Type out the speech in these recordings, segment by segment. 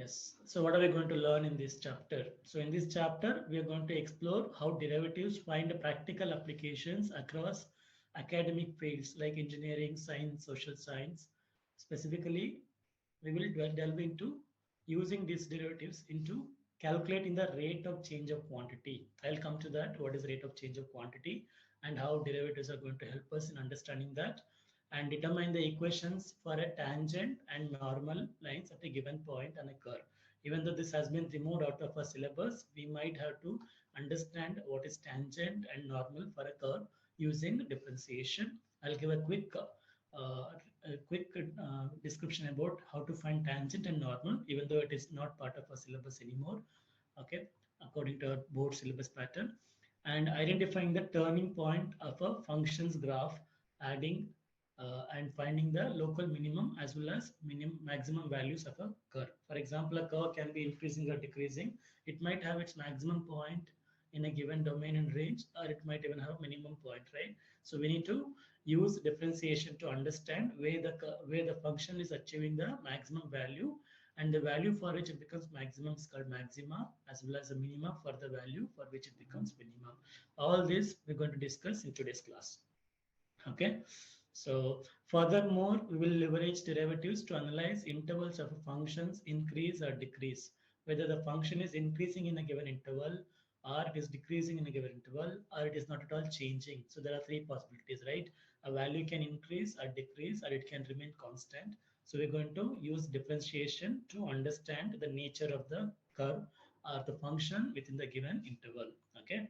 Yes. So what are we going to learn in this chapter? So in this chapter, we are going to explore how derivatives find practical applications across academic fields like engineering, science, social science. Specifically, we will delve into using these derivatives into calculating the rate of change of quantity. I'll come to that. What is rate of change of quantity and how derivatives are going to help us in understanding that, and determine the equations for a tangent and normal lines at a given point on a curve. Even though this has been removed out of our syllabus, we might have to understand what is tangent and normal for a curve using differentiation. I'll give a quick description about how to find tangent and normal, even though it is not part of our syllabus anymore. Okay, according to our board syllabus pattern, and identifying the turning point of a function's graph, adding and finding the local minimum as well as maximum values of a curve. For example, a curve can be increasing or decreasing. It might have its maximum point in a given domain and range, or it might even have minimum point, right? So we need to use differentiation to understand where the function is achieving the maximum value, and the value for which it becomes maximum is called maxima, as well as a minima for the value for which it becomes minimum. All this we're going to discuss in today's class. Okay. So furthermore, we will leverage derivatives to analyze intervals of a function's increase or decrease, whether the function is increasing in a given interval, or it is decreasing in a given interval, or it is not at all changing. So there are three possibilities, right? A value can increase or decrease, or it can remain constant. So we're going to use differentiation to understand the nature of the curve or the function within the given interval. Okay.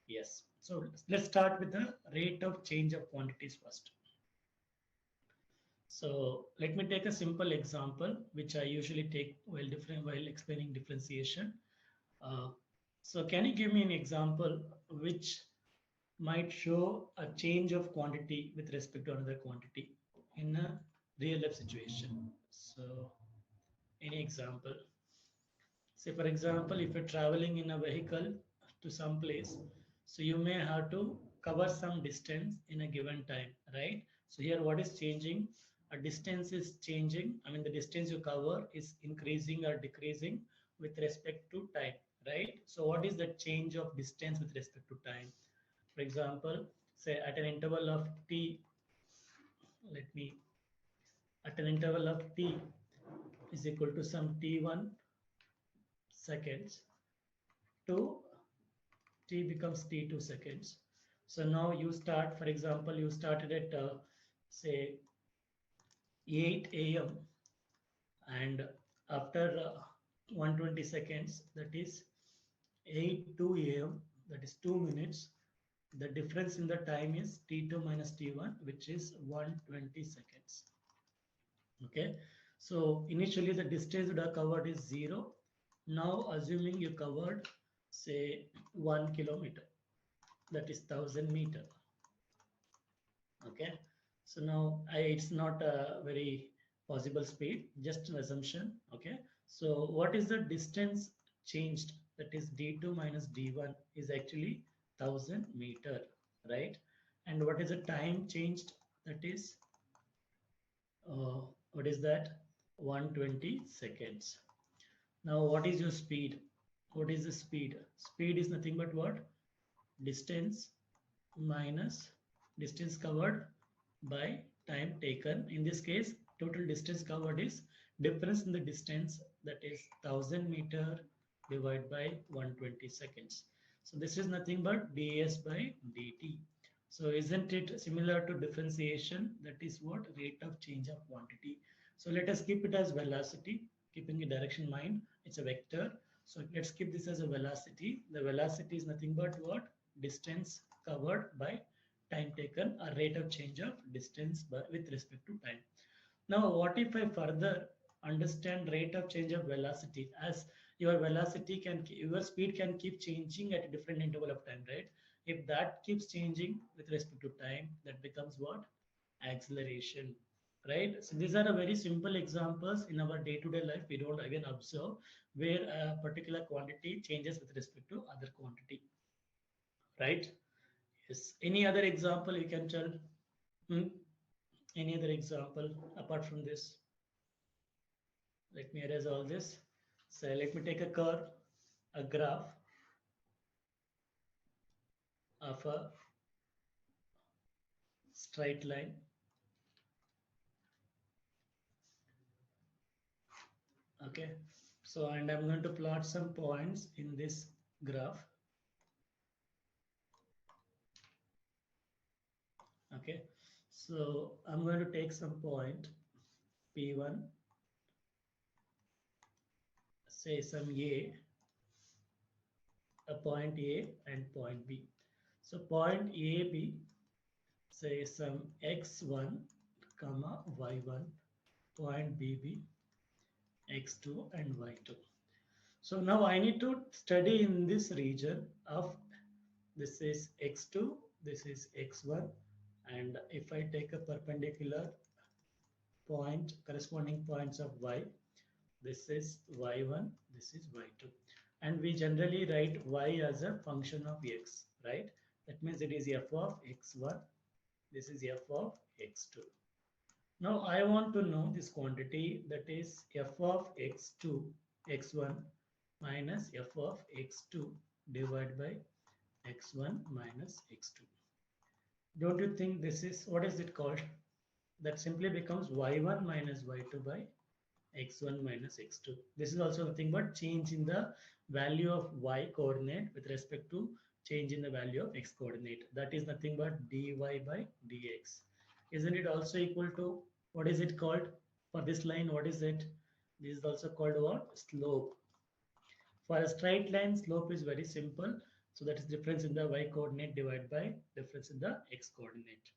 Yes. So let's start with the rate of change of quantities first. So let me take a simple example, which I usually take while explaining differentiation. So can you give me an example which might show a change of quantity with respect to another quantity in a real life situation? So any example? Say for example, if you're traveling in a vehicle to some place, so you may have to cover some distance in a given time, right? So here what is changing? A distance is changing. I mean, the distance you cover is increasing or decreasing with respect to time, right? So what is the change of distance with respect to time? For example, say at an interval of t, let me, at an interval of t is equal to some t1 seconds to t becomes t2 seconds. So now you start, for example, you started at say 8 a.m. and after 120 seconds, that is 8:02 a.m., that is 2 minutes. The difference in the time is t2 minus t1, which is 120 seconds. Okay, so initially the distance you have covered is 0. Now assuming you covered say 1 kilometer, that is 1,000 meter. Okay, so now it's not a very possible speed, just an assumption. Okay, so what is the distance changed? That is d2 minus d1 is actually 1,000 meter, right? And what is the time changed? That is what is that? 120 seconds. Now what is your speed? What is the speed? Speed is nothing but what? Distance minus distance covered by time taken. In this case, total distance covered is difference in the distance, that is 1,000 meter divided by 120 seconds. So this is nothing but ds by dt. So isn't it similar to differentiation? That is what? Rate of change of quantity. So let us keep it as velocity, keeping a direction in mind. It's a vector. So let's keep this as a velocity. The velocity is nothing but what? Distance covered by time taken, or rate of change of distance with respect to time. Now, what if I further understand rate of change of velocity, as your speed can keep changing at a different interval of time, right? If that keeps changing with respect to time, that becomes what? Acceleration, right? So these are a very simple examples in our day-to-day life. We don't again observe where a particular quantity changes with respect to other quantity, right? Yes. Any other example you can tell? Hmm? Any other example apart from this? Let me erase all this. So let me take a curve, a graph of a straight line. Okay, so and I'm going to plot some points in this graph. Okay, so I'm going to take some point P1, say some a point A and point B. So point AB, say some x1 comma y1, point BB x2 and y2. So now I need to study in this region of this is x2, this is x1, and if I take a perpendicular point, corresponding points of y, this is y1, this is y2. And we generally write y as a function of x, right? That means it is f of x1, this is f of x2. Now I want to know this quantity, that is f of x2, x1 minus f of x2 divided by x1 minus x2. Don't you think this is, what is it called? That simply becomes y1 minus y2 by x1 minus x2. This is also nothing but change in the value of y coordinate with respect to change in the value of x coordinate. That is nothing but dy by dx. Isn't it also equal to, what is it called for this line? What is it? This is also called what? Slope. For a straight line, slope is very simple. So that is difference in the y coordinate divided by difference in the x coordinate.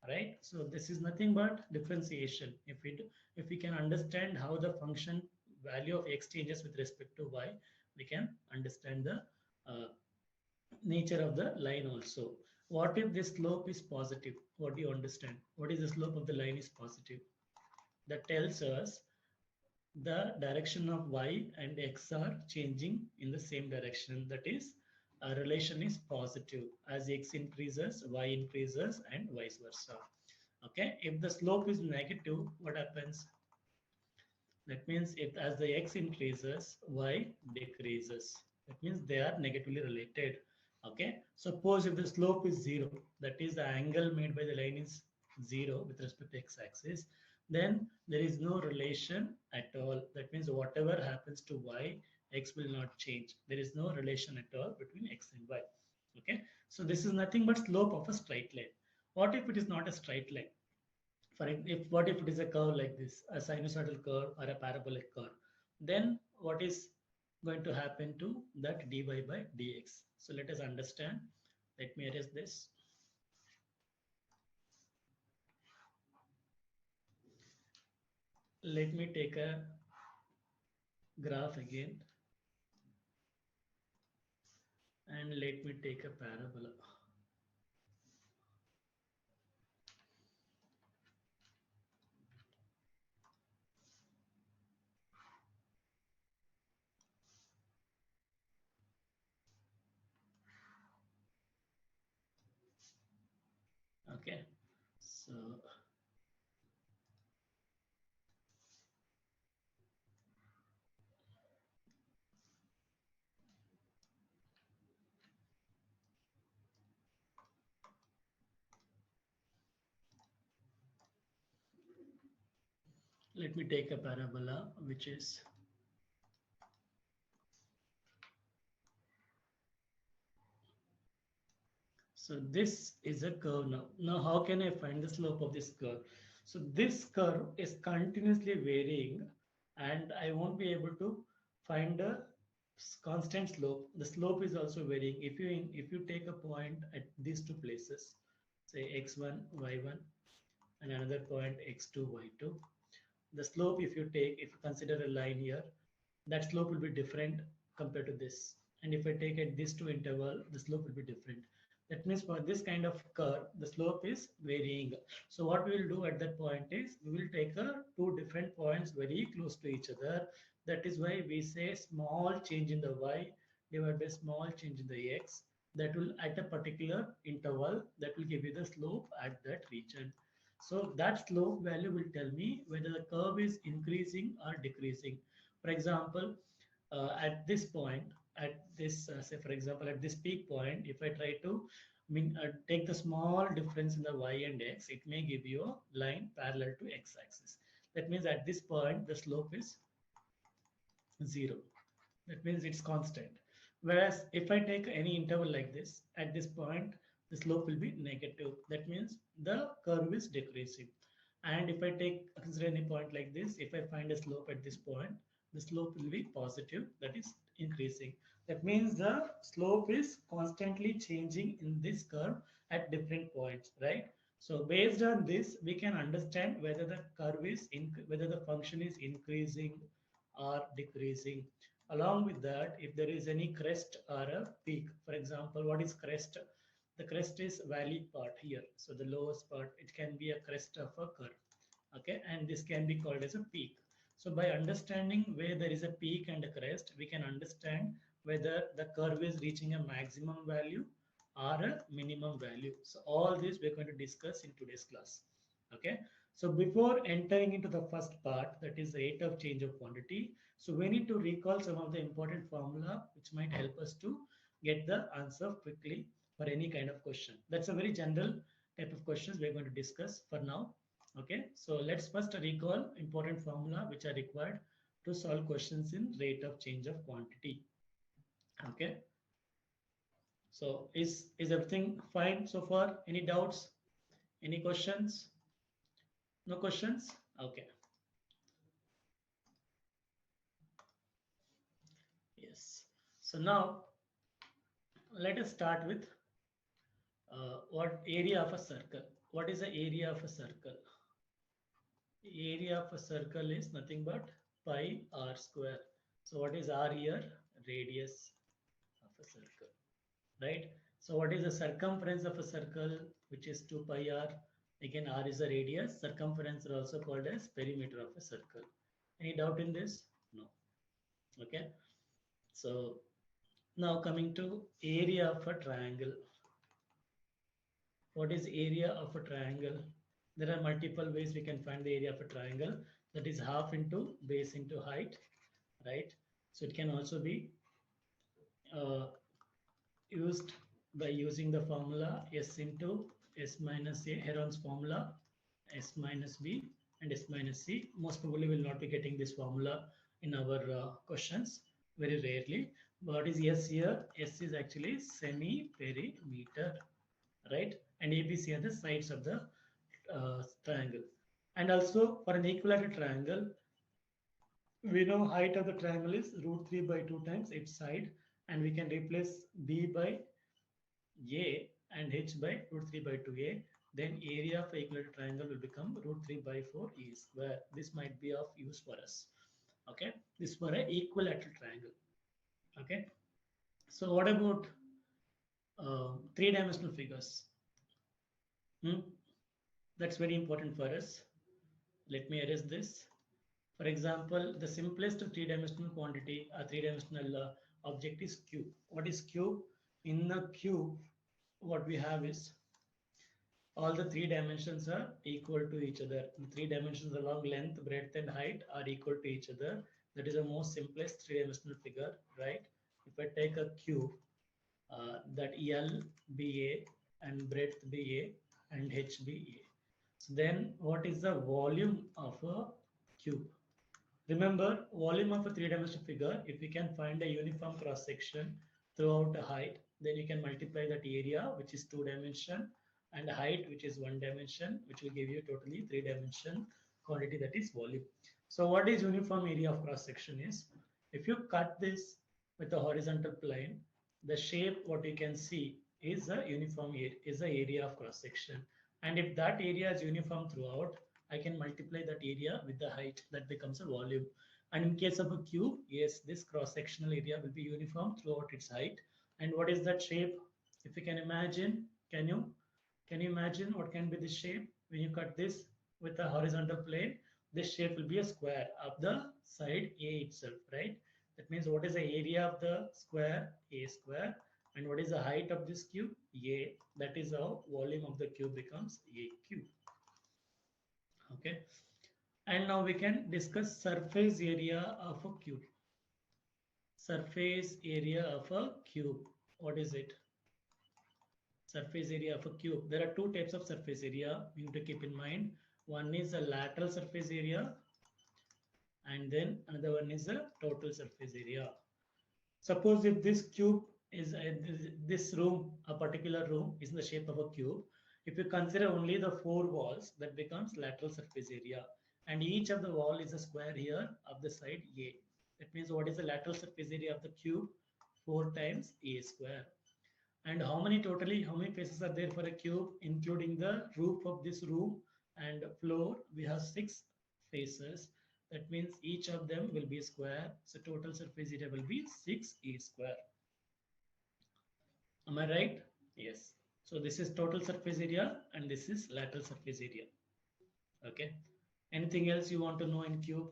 Right? So this is nothing but differentiation. If we can understand how the function value of x changes with respect to y, we can understand the nature of the line also. What if this slope is positive? What do you understand? What is the slope of the line is positive? That tells us the direction of y and x are changing in the same direction. That is, a relation is positive. As x increases, y increases, and vice versa. Okay, if the slope is negative, what happens? That means if as the x increases, y decreases. That means they are negatively related. Okay, suppose if the slope is zero, that is the angle made by the line is zero with respect to x-axis, then there is no relation at all. That means whatever happens to y, x will not change. There is no relation at all between x and y. Okay, so this is nothing but slope of a straight line. What if it is not a straight line? For if what if it is a curve like this, a sinusoidal curve or a parabolic curve, then what is going to happen to that dy by dx? So let us understand. Let me erase this. Let me take a graph again, and let me take a parabola. Okay, so let me take a parabola which is so this is a curve now. Now, how can I find the slope of this curve? So this curve is continuously varying, and I won't be able to find a constant slope. The slope is also varying. If you take a point at these two places, say x1, y1, and another point x2, y2, the slope if you consider a line here, that slope will be different compared to this. And if I take at this two interval, the slope will be different. That means for this kind of curve, the slope is varying. So what we will do at that point is we will take two different points very close to each other. That is why we say small change in the y divided by small change in the x. That will at a particular interval that will give you the slope at that region. So that slope value will tell me whether the curve is increasing or decreasing. For example, at this point, at this, say for example, at this peak point, if I try to take the small difference in the y and x, it may give you a line parallel to x-axis. That means at this point, the slope is 0. That means it's constant. Whereas if I take any interval like this, at this point, the slope will be negative. That means the curve is decreasing. And if I take consider any point like this, if I find a slope at this point, the slope will be positive, that is increasing. That means the slope is constantly changing in this curve at different points, right? So based on this, we can understand whether the curve is whether the function is increasing or decreasing. Along with that, if there is any crest or a peak, for example, what is crest? The crest is valley part here. So the lowest part, it can be a crest of a curve. Okay, and this can be called as a peak. So by understanding where there is a peak and a crest, we can understand whether the curve is reaching a maximum value or a minimum value. So all this we're going to discuss in today's class. Okay, so before entering into the first part, that is the rate of change of quantity, so we need to recall some of the important formula which might help us to get the answer quickly for any kind of question. That's a very general type of questions we're going to discuss for now. Okay, so let's first recall important formula which are required to solve questions in rate of change of quantity. Okay, so is everything fine so far? Any doubts? Any questions? No questions? Okay. Yes. So now let us start with what area of a circle. What is the area of a circle? Area of a circle is nothing but pi r square. So what is r here? Radius of a circle, right? So what is the circumference of a circle, which is 2 pi r? Again, r is the radius. Circumference are also called as perimeter of a circle. Any doubt in this? No. Okay. So now coming to area of a triangle. What is area of a triangle? There are multiple ways we can find the area of a triangle. That is half into base into height, right? So it can also be uh, used by using the formula S into S minus A, Heron's formula, S minus B and S minus C. Most probably will not be getting this formula in our questions, very rarely. What is S here? S is actually semi-perimeter, right? And ABC are the sides of the triangle. And also for an equilateral triangle, we know height of the triangle is root 3 by 2 times its side, and we can replace B by A and H by root 3 by 2A. Then area of equilateral triangle will become root 3 by 4 E square. This might be of use for us. Okay, this for an equilateral triangle. Okay, so what about three-dimensional figures? That's very important for us. Let me erase this. For example, the simplest three-dimensional quantity, a three-dimensional object is cube. What is cube? In the cube, what we have is all the three dimensions are equal to each other. The three dimensions along length, breadth, and height are equal to each other. That is the most simplest three-dimensional figure, right? If I take a cube, that L be A and breadth be A and H be A. So then what is the volume of a cube? Remember, volume of a three-dimensional figure, if we can find a uniform cross-section throughout a height, then you can multiply that area, which is 2-dimension, and height, which is 1-dimension, which will give you totally 3-dimension quantity, that is volume. So what is uniform area of cross-section is, if you cut this with a horizontal plane, the shape what you can see is a uniform area, is the area of cross-section. And if that area is uniform throughout, I can multiply that area with the height, that becomes a volume. And in case of a cube, yes, this cross-sectional area will be uniform throughout its height. And what is that shape? If you can imagine, can you imagine what can be this shape? When you cut this with a horizontal plane, this shape will be a square of the side A itself, right? That means what is the area of the square? A square. And what is the height of this cube? A. That is how volume of the cube becomes A cube. Okay. And now we can discuss surface area of a cube. surface area of a cube. What is it? Surface area of a cube. There are two types of surface area you need to keep in mind. One is a lateral surface area, and then another one is a total surface area. Suppose if this cube is this room, a particular room is in the shape of a cube. If you consider only the four walls, that becomes lateral surface area. And each of the wall is a square here of the side A. That means what is the lateral surface area of the cube? 4 times A square. And how many faces are there for a cube, including the roof of this room and floor? We have 6 faces. That means each of them will be square. So total surface area will be 6A square. Am I right? Yes. So this is total surface area and this is lateral surface area. Okay. Anything else you want to know in cube?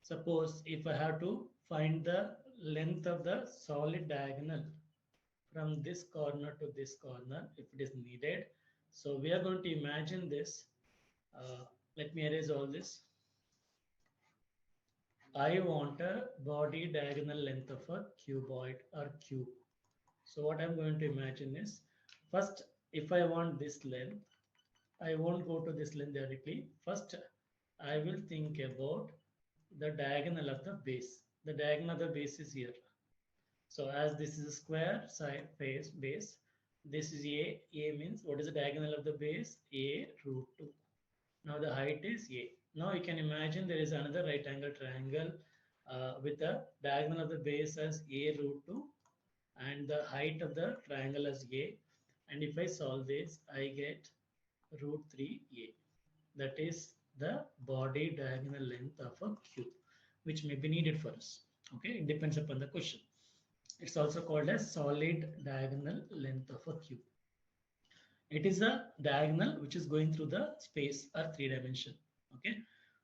Suppose if I have to find the length of the solid diagonal from this corner to this corner, if it is needed. So we are going to imagine this. Let me erase all this. I want a body diagonal length of a cuboid or cube. So what I'm going to imagine is, first, if I want this length, I won't go to this length directly. First, I will think about the diagonal of the base. The diagonal of the base is here. So as this is a square side face base, this is A. A means what is the diagonal of the base? A root 2. Now the height is A. Now you can imagine there is another right angle triangle with the diagonal of the base as A root 2 and the height of the triangle as A. And if I solve this, I get root 3A. That is the body diagonal length of a cube, which may be needed for us. Okay, it depends upon the question. It's also called as solid diagonal length of a cube. It is a diagonal which is going through the space or 3 dimension. Okay,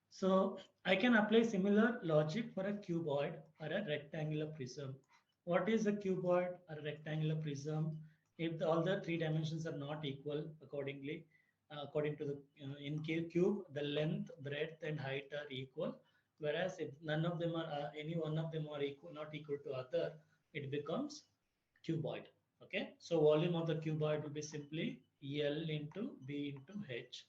so I can apply similar logic for a cuboid or a rectangular prism. What is a cuboid or a rectangular prism? If all the 3 dimensions are not equal accordingly, according to the in cube, the length, breadth, and height are equal. Whereas if none of them are any one of them are equal, not equal to other, it becomes cuboid. Okay, so volume of the cuboid will be simply L into B into H.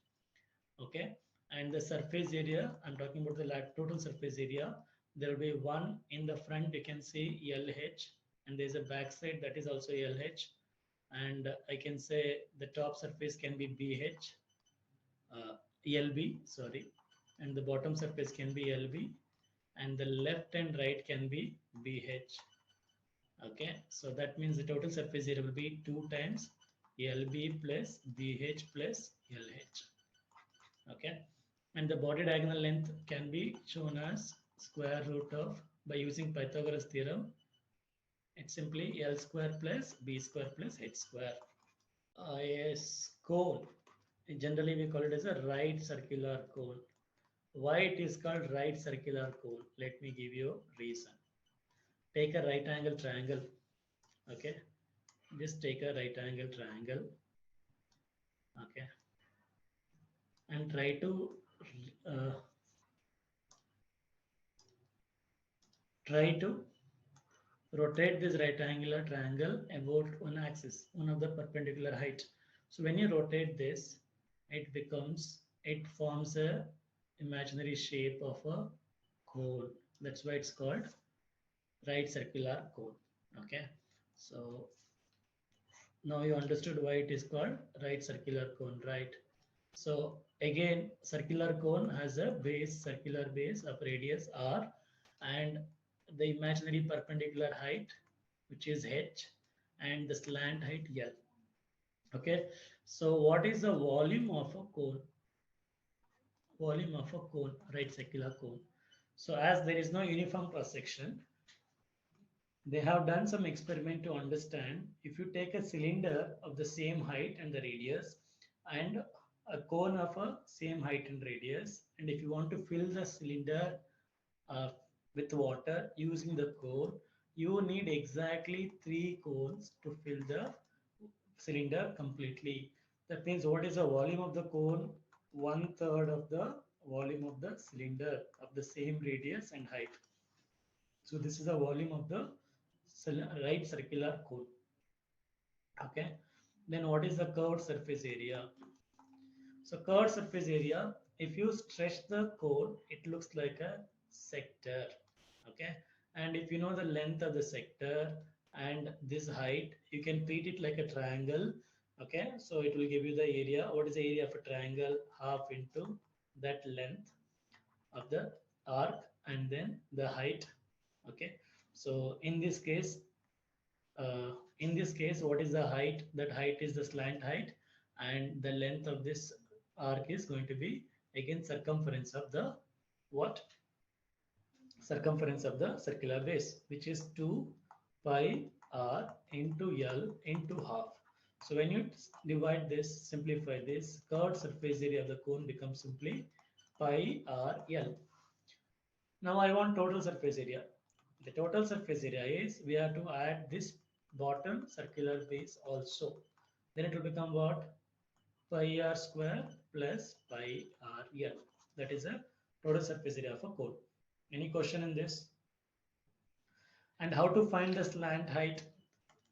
Okay, and the surface area, I'm talking about the total surface area. There will be one in the front, you can see LH, and there's a back side that is also LH. And I can say the top surface can be BH, LB, sorry, and the bottom surface can be LB, and the left and right can be BH. Okay, so that means the total surface area will be 2 times LB plus BH plus LH. Okay, and the body diagonal length can be shown as square root of, by using Pythagoras theorem, it's simply L square plus B square plus H square. Yes, cone. Generally we call it as a right circular cone. Why it is called right circular cone? Let me give you reason. Take a right angle triangle. Okay, just take a right angle triangle. Okay, and try to rotate this right angular triangle about one axis, one of the perpendicular height. So when you rotate this, it forms a imaginary shape of a cone. That's why it's called right circular cone. Okay, so now you understood why it is called right circular cone, right? So again, circular cone has a base, circular base of radius R, and the imaginary perpendicular height, which is H, and the slant height L. Okay, so what is the volume of a cone? Volume of a cone, right circular cone. So as there is no uniform cross section, they have done some experiment to understand if you take a cylinder of the same height and the radius and a cone of a same height and radius, and if you want to fill the cylinder with water using the cone, you need exactly 3 cones to fill the cylinder completely. That means what is the volume of the cone? 1/3 of the volume of the cylinder of the same radius and height. So this is the volume of the right circular cone. Okay. Then what is the curved surface area? So curved surface area, if you stretch the cone, it looks like a sector. Okay. And if you know the length of the sector and this height, you can treat it like a triangle. Okay. So it will give you the area. What is the area of a triangle? Half into that length of the arc and then the height. Okay. So in this case, what is the height? That height is the slant height, and the length of this arc is going to be again circumference of the what? Circumference of the circular base, which is 2 pi r into L into half. So when you divide this, simplify this, curved surface area of the cone becomes simply pi r L. Now I want total surface area. The total surface area is, we have to add this bottom circular base also. Then it will become what? Pi r square plus pi r L. That is a total surface area of a cone. Any question in this? And how to find the slant height?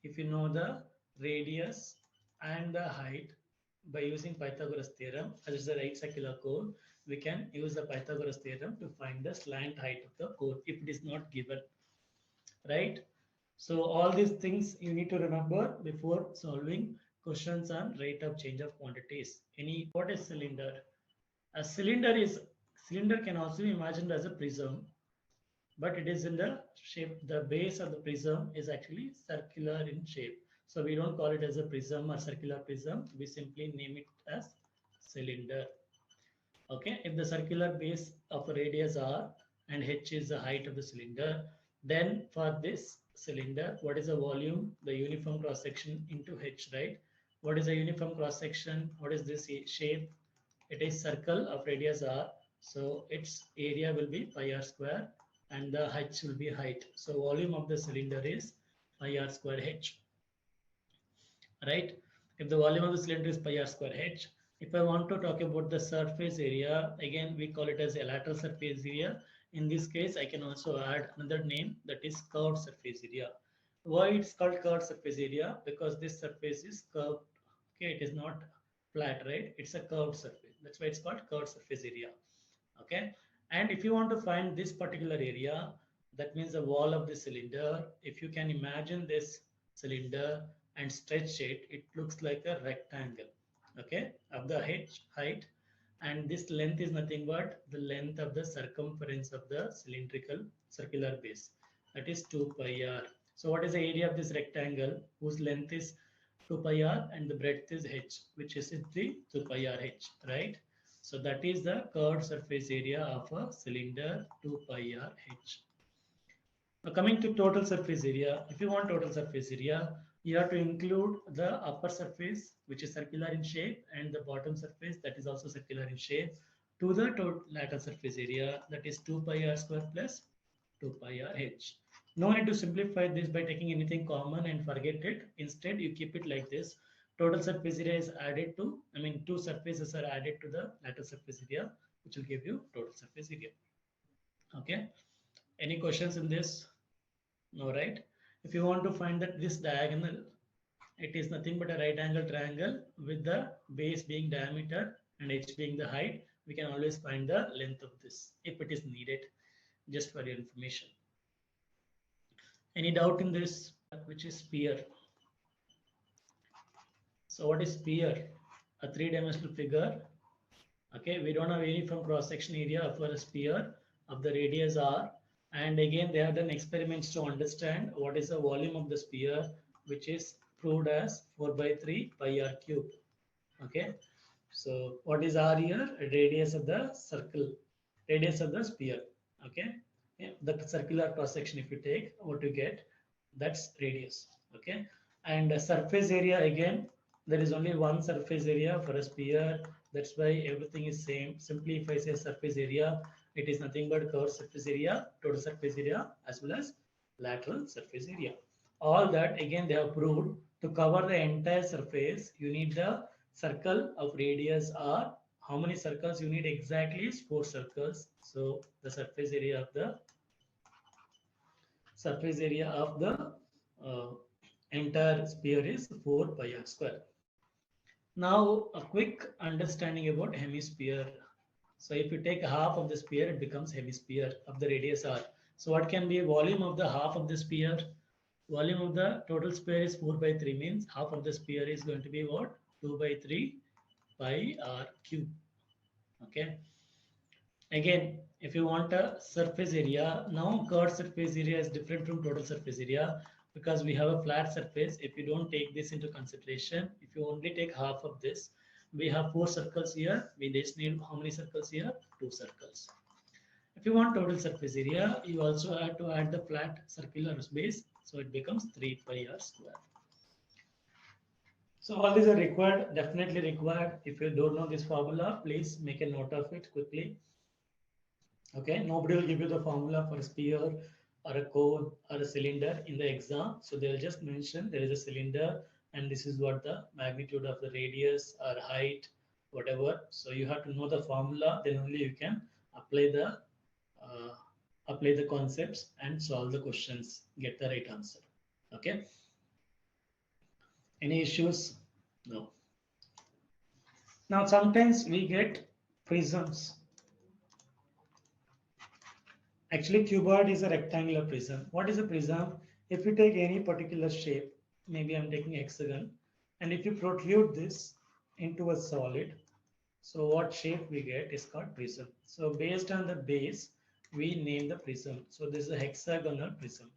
If you know the radius and the height by using Pythagoras theorem, as is the right circular cone, we can use the Pythagoras theorem to find the slant height of the cone if it is not given, right? So all these things you need to remember before solving questions on rate of change of quantities. What is cylinder? A cylinder can also be imagined as a prism, but it is in the shape. The base of the prism is actually circular in shape. So we don't call it as a prism or circular prism. We simply name it as cylinder. Okay, if the circular base of a radius r and h is the height of the cylinder, then for this cylinder, what is the volume? The uniform cross section into h, right? What is the uniform cross section? What is this shape? It is circle of radius r. So its area will be pi r square and the h will be height. So volume of the cylinder is pi r square h, right? If the volume of the cylinder is pi r square h, if I want to talk about the surface area, again we call it as a lateral surface area. In this case, I can also add another name, that is curved surface area. Why it's called curved surface area? Because this surface is curved. Okay, it is not flat, right? It's a curved surface. That's why it's called curved surface area. Okay, and if you want to find this particular area, that means the wall of the cylinder. If you can imagine this cylinder and stretch it, it looks like a rectangle, okay, of the height, and this length is nothing but the length of the circumference of the cylindrical circular base, that is 2 pi r. So what is the area of this rectangle whose length is 2 pi r and the breadth is h, which is simply 2 pi r h, right? So that is the curved surface area of a cylinder 2 pi r h. Now coming to total surface area, if you want total surface area, you have to include the upper surface, which is circular in shape, and the bottom surface, that is also circular in shape, to the lateral surface area, that is 2 pi r square plus 2 pi r h. No need to simplify this by taking anything common and forget it. Instead, you keep it like this. Total surface area is added to, two surfaces are added to the lateral surface area, which will give you total surface area. Okay. Any questions in this? No, right? If you want to find that this diagonal, it is nothing but a right angle triangle with the base being diameter and h being the height. We can always find the length of this if it is needed, just for your information. Any doubt in this? Which is sphere. So what is sphere? A three-dimensional figure. Okay, we don't have uniform cross-section area for a sphere of the radius r. And again, they have done experiments to understand what is the volume of the sphere, which is proved as 4 by 3 pi r cube. Okay, so what is r here? Radius of the circle, radius of the sphere. Okay, yeah, the circular cross section, if you take, what you get, that's radius. Okay, and the surface area, again, there is only one surface area for a sphere. That's why everything is same. Simply if I say surface area, it is nothing but curved surface area, total surface area, as well as lateral surface area. All that again they have proved. To cover the entire surface, you need the circle of radius r. How many circles you need exactly is 4 circles. So the surface area of the surface area of the entire sphere is 4 pi r square. Now, a quick understanding about hemisphere. So if you take half of the sphere, it becomes hemisphere of the radius r. So what can be volume of the half of the sphere? Volume of the total sphere is 4 by 3, means half of the sphere is going to be what? 2 by 3 pi r cube. Okay. Again, if you want a surface area, now curved surface area is different from total surface area because we have a flat surface. If you don't take this into consideration, if you only take half of this, we have 4 circles here. We just need how many circles here? 2 circles. If you want total surface area, you also have to add the flat circular base. So it becomes 3 pi r square. So all these are required, definitely required. If you don't know this formula, please make a note of it quickly. Okay, nobody will give you the formula for a sphere or a cone or a cylinder in the exam. So they'll just mention there is a cylinder and this is what the magnitude of the radius or height, whatever. So you have to know the formula, then only you can apply the concepts and solve the questions, get the right answer. Okay. Any issues? No. Now sometimes we get prisms. Actually, cuboid is a rectangular prism. What is a prism? If you take any particular shape, maybe I'm taking hexagon, and if you protrude this into a solid, so what shape we get is called prism. So based on the base, we name the prism. So this is a hexagonal prism.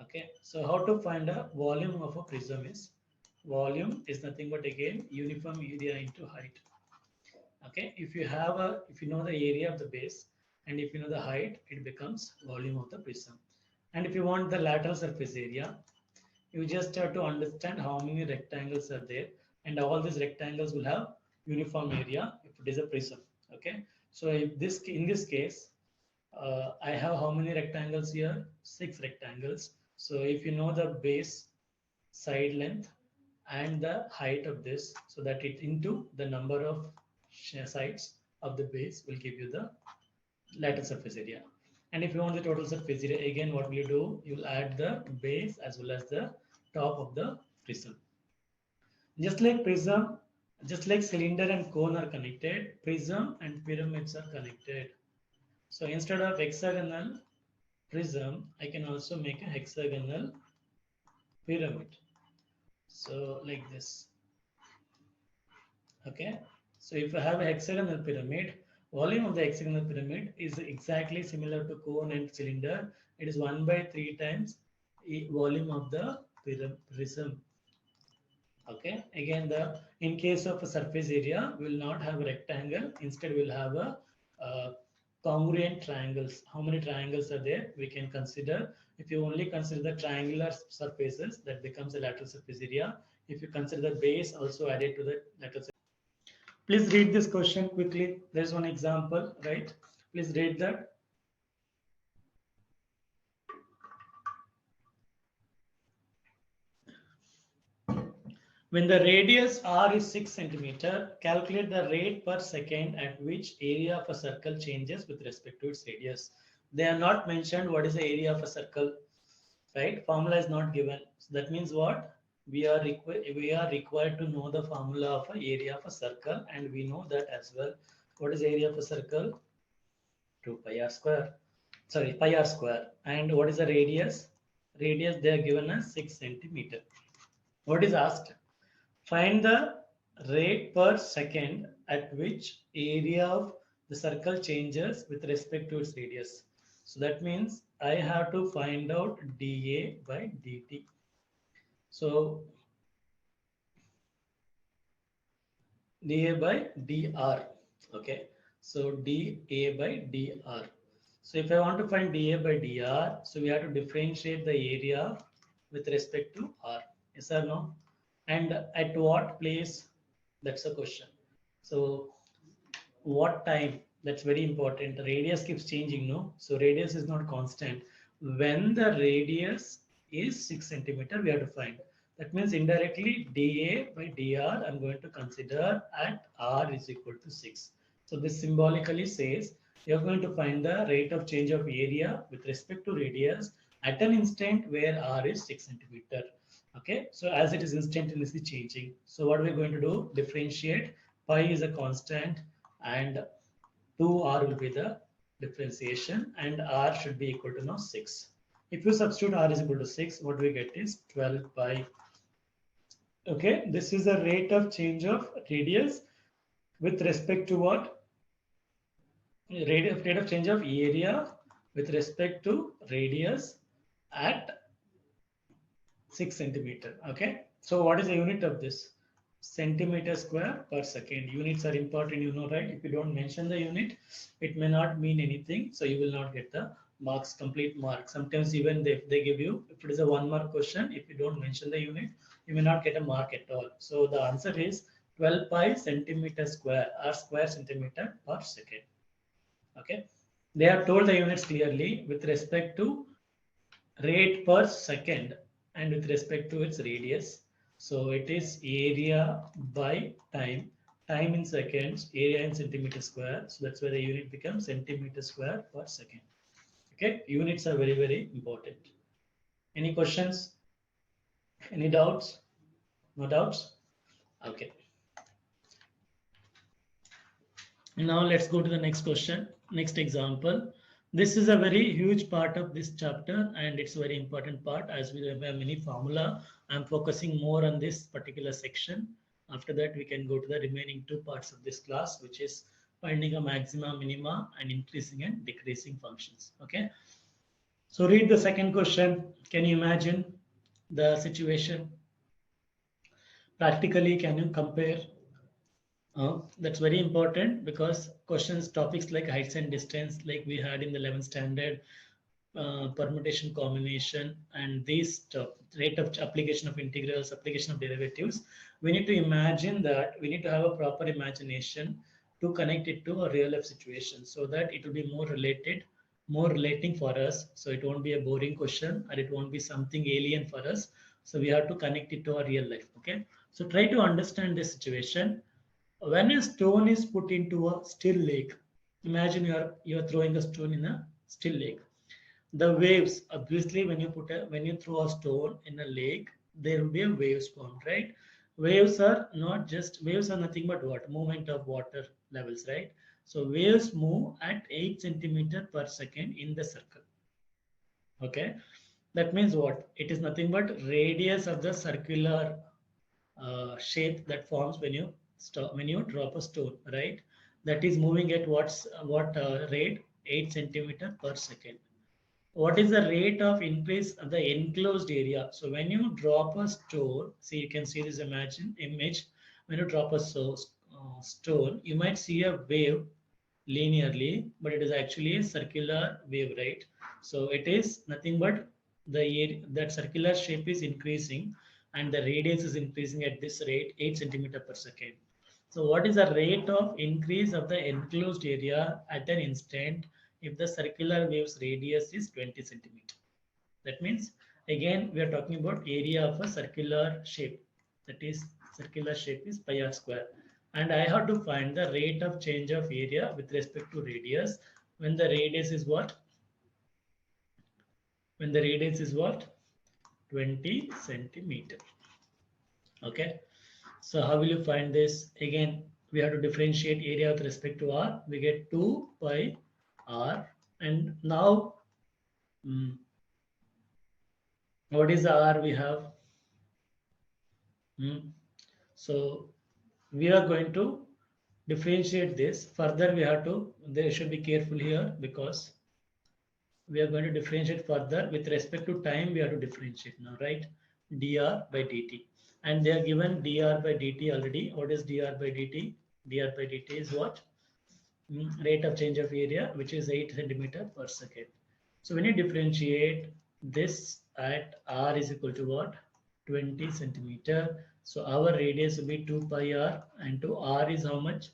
Okay, so how to find a volume of a prism is? Volume is nothing but again uniform area into height. Okay, if you know the area of the base and if you know the height, it becomes volume of the prism. And if you want the lateral surface area, you just have to understand how many rectangles are there, and all these rectangles will have uniform area if it is a prism. Okay, so if this in this case, I have how many rectangles here? 6 rectangles. So if you know the base, side length, and the height of this, so that it into the number of sides of the base will give you the lateral surface area. And if you want the total surface area, again, what will you do? You will add the base as well as the top of the prism. Just like prism, just like cylinder and cone are connected, prism and pyramids are connected. So instead of hexagonal prism, I can also make a hexagonal pyramid. So like this. Okay. So if I have a hexagonal pyramid, volume of the hexagonal pyramid is exactly similar to cone and cylinder. It is 1 by 3 times volume of the prism. Okay. Again, in case of a surface area, we will not have a rectangle. Instead, we'll have a congruent triangles. How many triangles are there? We can consider. If you only consider the triangular surfaces, that becomes a lateral surface area. If you consider the base also added to the lateral surface. Please read this question quickly. There's one example, right? Please read that. When the radius r is 6 centimeter, calculate the rate per second at which area of a circle changes with respect to its radius. They are not mentioned what is the area of a circle, right? Formula is not given. So that means what? We are required to know the formula of an area of a circle, and we know that as well. What is the area of a circle? 2 pi r square. Sorry, pi r square. And what is the radius? Radius they are given as 6 centimeter. What is asked? Find the rate per second at which area of the circle changes with respect to its radius. So that means I have to find out dA by dt. So dA by dr. Okay. So dA by dr. So if I want to find dA by dr, so we have to differentiate the area with respect to r. Yes or no? And at what place? That's the question. So what time? That's very important. The radius keeps changing, no? So radius is not constant. When the radius is 6 centimeter, we have to find. That means indirectly dA by dr, I'm going to consider at r is equal to 6. So this symbolically says you're going to find the rate of change of area with respect to radius at an instant where r is 6 centimeter. Okay, so as it is instantaneously changing, so what we're going to do, differentiate. Pi is a constant and 2r will be the differentiation, and r should be equal to now 6. If you substitute r is equal to 6, what we get is 12 pi. Okay, this is the rate of change of radius with respect to what? Rate of change of area with respect to radius at 6 centimeter. Okay, so what is the unit of this? Centimeter square per second. Units are important, you know, right? If you don't mention the unit, it may not mean anything, so you will not get the marks, complete mark. Sometimes even if they give you, if it is a 1 mark question, if you don't mention the unit, you may not get a mark at all. So the answer is 12 pi centimeter square or square centimeter per second. Okay, they have told the units clearly with respect to rate per second and with respect to its radius. So it is area by time, time in seconds, area in centimeter square. So that's where the unit becomes centimeter square per second. Okay, units are very, very important. Any questions? Any doubts? No doubts? Okay. Now let's go to the next question, next example. This is a very huge part of this chapter and it's a very important part as we have many formula. I'm focusing more on this particular section. After that, we can go to the remaining two parts of this class, which is finding a maxima, minima, and increasing and decreasing functions. Okay. So read the second question. Can you imagine the situation? Practically, can you compare? That's very important because questions, topics like heights and distance, like we had in the 11th standard, permutation, combination, and these rate of application of integrals, application of derivatives, we need to imagine that we need to have a proper imagination to connect it to a real life situation so that it will be more related, more relating for us. So it won't be a boring question or it won't be something alien for us. So we have to connect it to our real life. Okay. So try to understand this situation. When a stone is put into a still lake, imagine you are throwing a stone in a still lake. The waves, obviously, when you throw a stone in a lake, there will be a waves formed, right? Waves are nothing but what? Movement of water levels, right? So waves move at 8 centimeter per second in the circle. Okay, that means what? It is nothing but radius of the circular shape that forms when you drop a stone, right? That is moving at what rate? 8 centimeter per second. What is the rate of increase of the enclosed area? So when you drop a stone, see, you can see this image. When you drop a stone, you might see a wave linearly, but it is actually a circular wave, right? So it is nothing but that circular shape is increasing and the radius is increasing at this rate, 8 centimeter per second. So what is the rate of increase of the enclosed area at an instant if the circular wave's radius is 20 centimeter? That means, again, we are talking about area of a circular shape. That is, circular shape is pi r square. And I have to find the rate of change of area with respect to radius when the radius is what? When the radius is what? 20 centimeter. Okay. So how will you find this? Again, we have to differentiate area with respect to r. We get 2 pi r. And now, what is the r we have? So we are going to differentiate this. Further, there should be careful here because we are going to differentiate further with respect to time. We have to differentiate now, right? dr by dt. And they are given dr by dt already. What is dr by dt? dr by dt is what? Rate of change of area, which is 8 centimeter per second. So when you differentiate this at r is equal to what? 20 centimeter. So our radius will be 2 pi r, and to r is how much?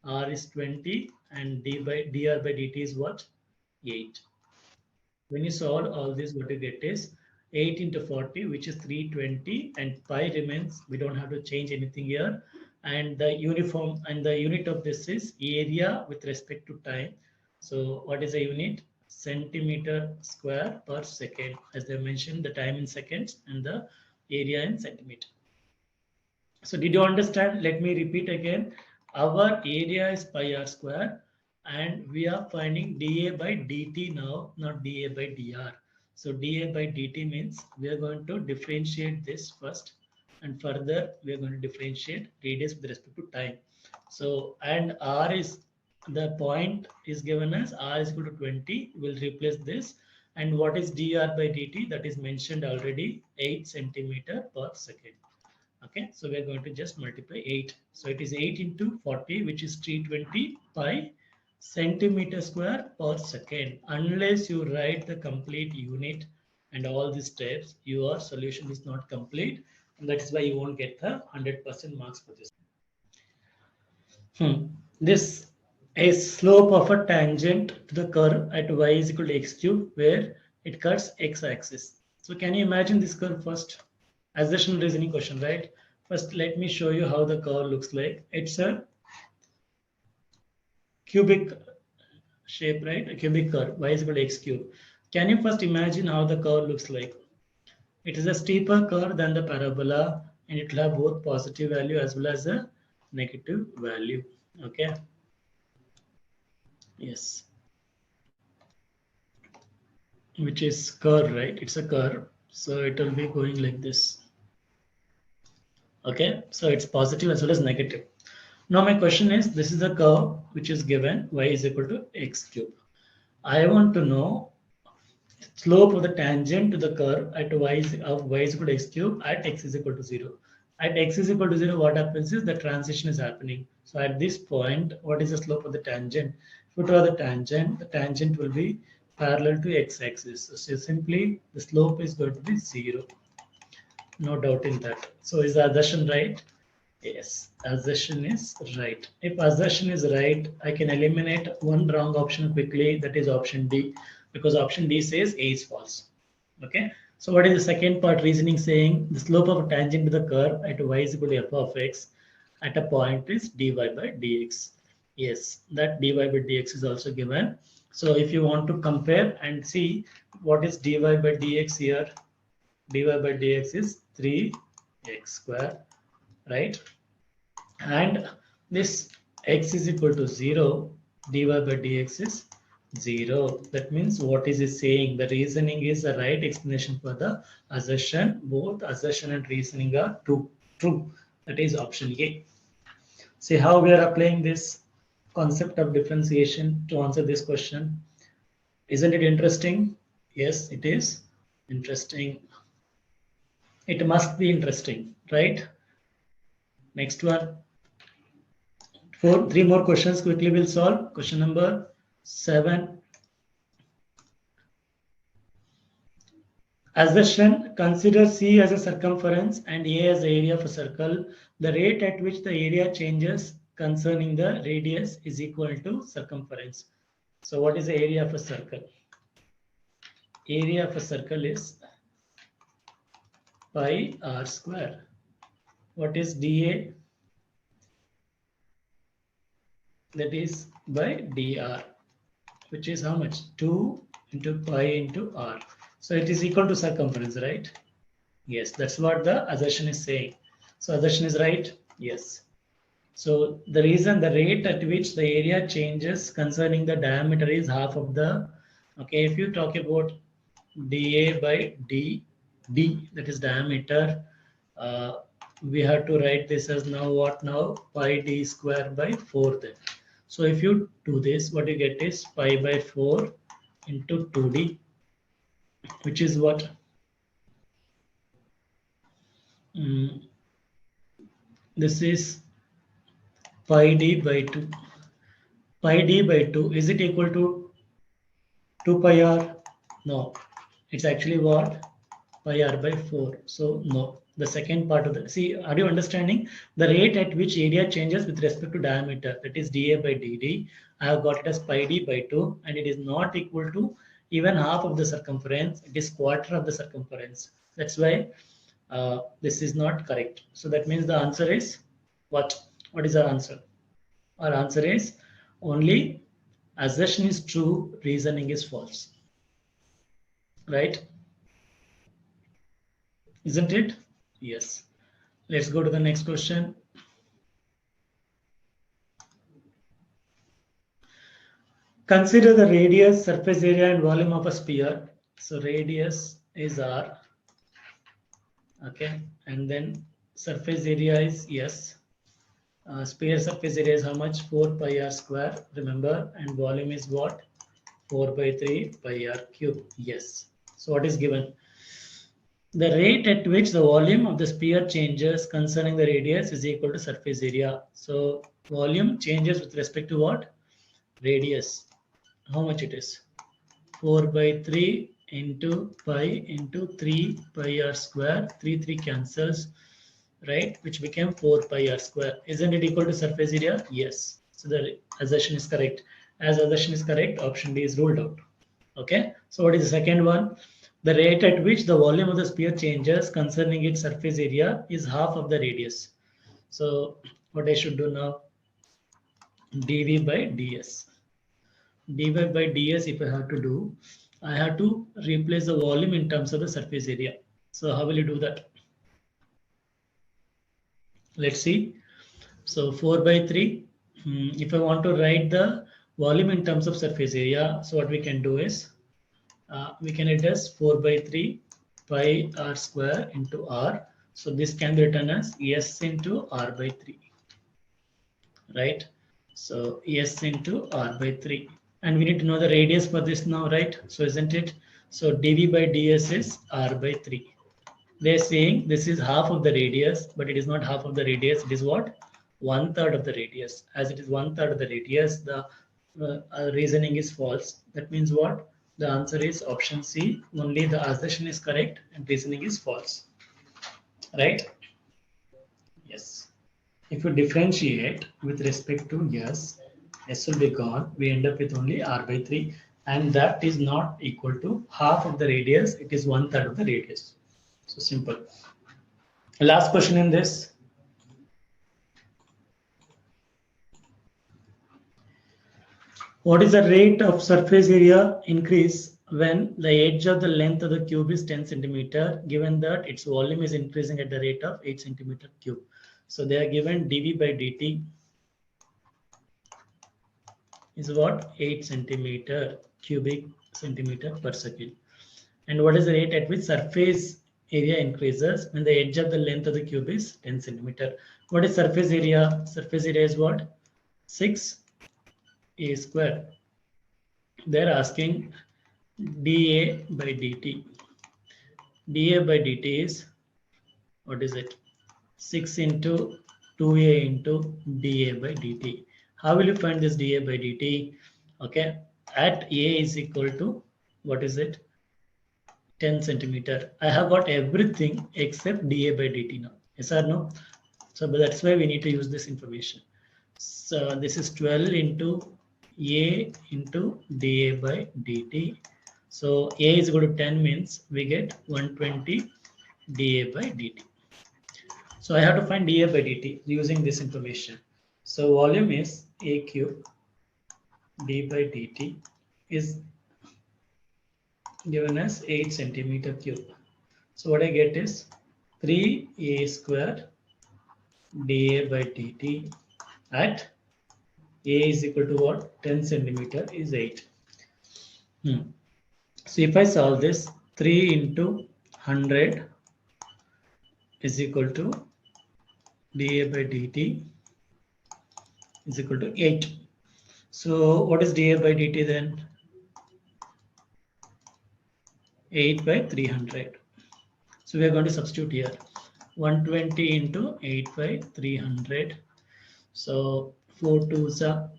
R is 20 and dr by dt is what? 8. When you solve all this, what you get is 8 into 40, which is 320, and pi remains. We don't have to change anything here. And the unit of this is area with respect to time. So what is the unit? centimeter square per second. As I mentioned, the time in seconds and the area in centimeter. So did you understand? Let me repeat again. Our area is pi r square and we are finding dA by dt now, not dA by dr. So dA by dt means we are going to differentiate this first and further we are going to differentiate radius with respect to time. So and r is the point is given as r is equal to 20. We'll replace this. And what is dr by dt? That is mentioned already, 8 centimeter per second. Okay, so we're going to just multiply 8. So it is 8 into 40, which is 320 pi centimeter square per second. Unless you write the complete unit and all these steps, your solution is not complete. And that is why you won't get the 100% marks for this. This is slope of a tangent to the curve at y is equal to x cube, where it cuts x-axis. So can you imagine this curve first? Assertion reasoning question, right? First, let me show you how the curve looks like. It's a cubic shape, right? A cubic curve, y is equal to x cube. Can you first imagine how the curve looks like? It is a steeper curve than the parabola, and it will have both positive value as well as a negative value. Okay. Yes. Which is curve, right? It's a curve. So it will be going like this. Okay. So it's positive as well as negative. Now my question is, this is the curve which is given, y is equal to x cube. I want to know slope of the tangent to the curve at y is equal to x cube at x is equal to 0. At x is equal to 0, what happens is the transition is happening. So at this point, what is the slope of the tangent? If you draw the tangent will be parallel to x-axis. So simply the slope is going to be 0. No doubt in that. So is the assertion right? Yes, assertion is right. If assertion is right, I can eliminate one wrong option quickly. That is option D, because option D says A is false. Okay. So what is the second part reasoning saying? The slope of a tangent to the curve at y is equal to f of x at a point is dy by dx. Yes, that dy by dx is also given. So if you want to compare and see what is dy by dx here, dy by dx is 3x square, right? And this x is equal to 0, dy by dx is 0. That means what is it saying? The reasoning is the right explanation for the assertion. Both assertion and reasoning are true. That is option A. See how we are applying this concept of differentiation to answer this question. Isn't it interesting? Yes, it is interesting. It must be interesting, right? Next one. Three more questions quickly we'll solve. Question number 7. Assertion: consider C as a circumference and A as the area of a circle. The rate at which the area changes concerning the radius is equal to circumference. So what is the area of a circle? Area of a circle is pi r square. What is dA? That is by dr, which is how much? 2 into pi into r. So it is equal to circumference, right? Yes, that's what the assertion is saying. So assertion is right? Yes. So the reason, the rate at which the area changes concerning the diameter is half of the, okay, if you talk about dA by d, that is diameter, we have to write this as now what now? Pi d square by 4 then. So if you do this, what you get is pi by 4 into 2d, which is what? This is pi d by 2. Pi d by 2, is it equal to 2 pi r? No, it's actually what? Pi r by 4. So no, the second part of the, see, are you understanding? The rate at which area changes with respect to diameter, that is dA by dd. I have got it as pi d by 2, and it is not equal to even half of the circumference. It is quarter of the circumference. That's why this is not correct. So that means the answer is what? What is our answer? Our answer is only assertion is true, reasoning is false. Right? Isn't it? Yes. Let's go to the next question. Consider the radius, surface area, and volume of a sphere. So radius is R. Okay. And then surface area is S. Sphere surface area is how much? 4 pi r square. Remember. And volume is what? 4 by 3 pi r cube. Yes. So what is given? The rate at which the volume of the sphere changes concerning the radius is equal to surface area. So volume changes with respect to what? Radius. How much it is? 4 by 3 into pi into 3 pi r square. 3 cancels, right? Which became 4 pi r square. Isn't it equal to surface area? Yes. So the assertion is correct. As assertion is correct, option D is ruled out. Okay. So what is the second one? The rate at which the volume of the sphere changes concerning its surface area is half of the radius. So what I should do now? dv by ds. dy by ds, if I have to do, I have to replace the volume in terms of the surface area. So how will you do that? Let's see. So 4 by 3. If I want to write the volume in terms of surface area, so what we can do is, we can write as 4 by 3 pi r square into r. So this can be written as s into r by 3, right? So s into r by 3. And we need to know the radius for this now, right? So isn't it? So dv by ds is r by 3. They're saying this is half of the radius, but it is not half of the radius. It is what? 1/3 of the radius. As it is 1/3 of the radius, the reasoning is false. That means what? The answer is option C. Only the assertion is correct and reasoning is false. Right? Yes. If you differentiate with respect to S, S will be gone. We end up with only R by 3. And that is not equal to half of the radius. It is 1/3 of the radius. So simple. Last question in this. What is the rate of surface area increase when the edge of the length of the cube is 10 centimeter, given that its volume is increasing at the rate of 8 centimeter cube? So they are given dv by dt is what? 8 centimeter cubic centimeter per second. And what is the rate at which surface area increases when the edge of the length of the cube is 10 centimeter? What is surface area? Surface area is what? 6a square. They're asking dA by dt. dA by dt is, what is it? 6 into 2a into dA by dt. How will you find this dA by dt? Okay, at a is equal to, what is it? 10 centimeter. I have got everything except dA by dt now. Yes or no? So that's why we need to use this information. So this is 12 into a into dA by dt. So a is equal to 10 means we get 120 dA by dt. So I have to find dA by dt using this information. So volume is a cube d by dt is given as 8 centimeter cube. So what I get is 3a square dA by dt at a is equal to what? 10 centimeter is 8. So if I solve this, 3 into 100 is equal to dA by dt is equal to 8. So what is dA by dt then? 8 by 300. So we are going to substitute here. 120 into 8 by 300. So 4 2s are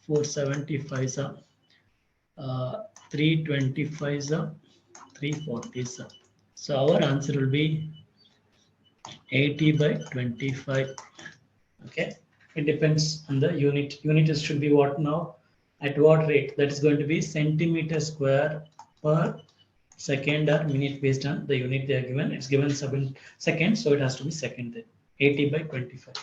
475s are 325s are 340s are. So our answer will be 80 by 25. Okay, it depends on the unit. Unit should be what now? At what rate? That is going to be centimeter square per second or minute based on the unit they are given. It's given 7 seconds, so it has to be second then. 80 by 25.